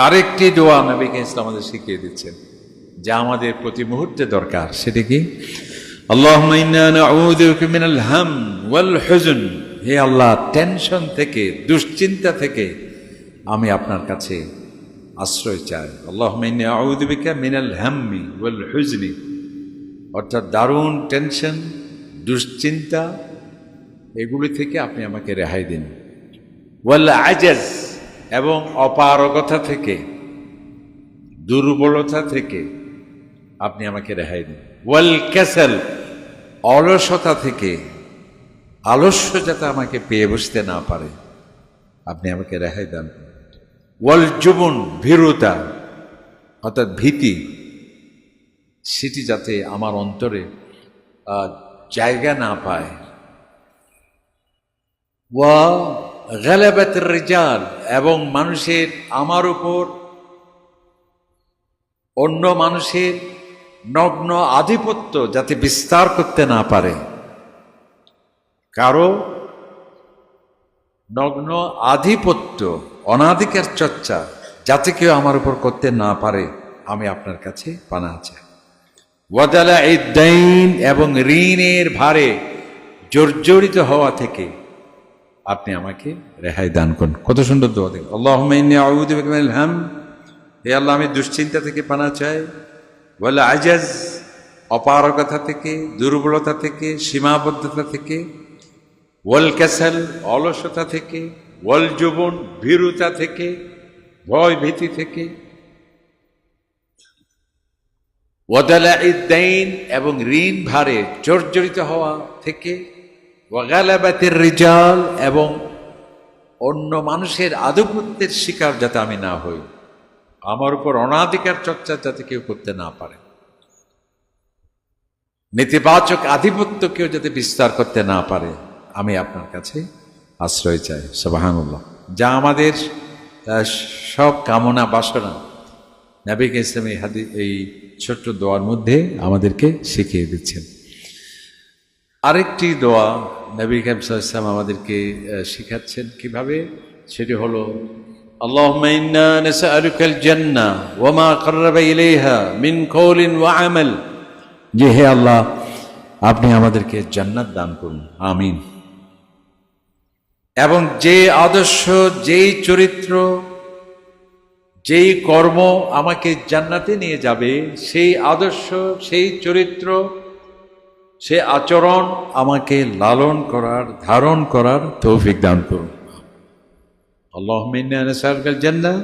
আরেকটি দোয়া নবী ইসলাম আমাদের শিখিয়ে দিচ্ছেন, যা আমাদের প্রতি মুহূর্তে দরকার। সেটা কি? আল্লাহুম্মা ইন্না নাউযু বিকা মিনাল হাম ওয়াল হুজন। হে আল্লাহ, টেনশন থেকে, দুশ্চিন্তা থেকে আমি আপনার কাছে আশ্রয় চাই। আল্লাহুম্মা ইন্নী আউযু বিকা মিনাল হাম্মি ওয়াল হুজনি, অর্থাৎ দারুণ টেনশন, দুশ্চিন্তা, এগুলি থেকে আপনি আমাকে রেহাই দিন। ওয়াল আজাজ, এবং অপারগতা থেকে, দুর্বলতা থেকে আপনি আমাকে রেহাই দিন। ওয়াল কাসাল, অলসতা থেকে, আলস্য যাতে আমাকে পেয়ে বসতে না পারে আপনি আমাকে রেহাই দেন। ওয়াল জুবন, ভীরুতা অর্থাৎ ভীতি, সেটি যাতে আমার অন্তরে জায়গা না পায়। ওয়া গালাবাতির রিজাল, এবং মানুষের আমার উপর অন্য মানুষের নগ্ন আধিপত্য যাতে বিস্তার করতে না পারে, কারো নগ্ন আধিপত্য, অনাধিকার চর্চা যাতে কেউ আমার উপর করতে না পারে, আমি আপনার কাছে পানাহ চাই। ওয়াদালা ইদ্দাইন, এবং ঋণের ভারে জর্জরিত হওয়া থেকে আপনি আমাকে রেহাই দান করুন। কত সুন্দর দোয়া দেখুন। আল্লাহুম্মা ইন্নী আউযু বিকা মিনাল হাম, হে আল্লাহ, আমি দুশ্চিন্তা থেকে পানাহ চাই। ওয়াল আজাজ, অপারগতা থেকে, দুর্বলতা থেকে, সীমাবদ্ধতা থেকে। ওয়াল কাসাল, অলসতা থেকে। ওয়াল জুবন, ভীরুতা থেকে, ভয় ভীতি থেকে। ওয়াদালা ইদ্দাইন, এবং ঋণ ভারে জর্জরিত হওয়া থেকে। ওয়াগালাবাতির রিজাল, এবং অন্য মানুষের আধিপত্যের শিকার যাতে আমি না হই, আমার উপর অনাধিকার চর্চা যাতে কেউ করতে না পারে, নেতিবাচক আধিপত্য কেউ যাতে বিস্তার করতে না পারে, আমি আপনার কাছে আশ্রয় চাই। সুবহানাল্লাহ। যা আমাদের সব কামনা বাসনা নবী ইসলাম এই ছোট্ট দোয়ার মধ্যে আমাদেরকে শিখিয়ে দিচ্ছেন। আরেকটি দোয়া নবী ইসলাম আমাদেরকে শিখাচ্ছেন কিভাবে, সেটি হলো আল্লাহুম্মা ইন্না নাসআলুকাল জান্নাহ ওয়া মা কাররাবা ইলাইহা মিন কওলিন ওয়া আমাল। যে হে আল্লাহ, আপনি আমাদেরকে জান্নাত দান করুন, আমিন। এবং যে আদর্শ, যেই চরিত্র, যেই কর্ম আমাকে জান্নাতে নিয়ে যাবে, সেই আদর্শ, সেই চরিত্র, সে আচরণ আমাকে লালন করার, ধারণ করার তৌফিক দান করুন। আল্লাহুম্মা ইন্না নাসআলুকাল জান্নাহ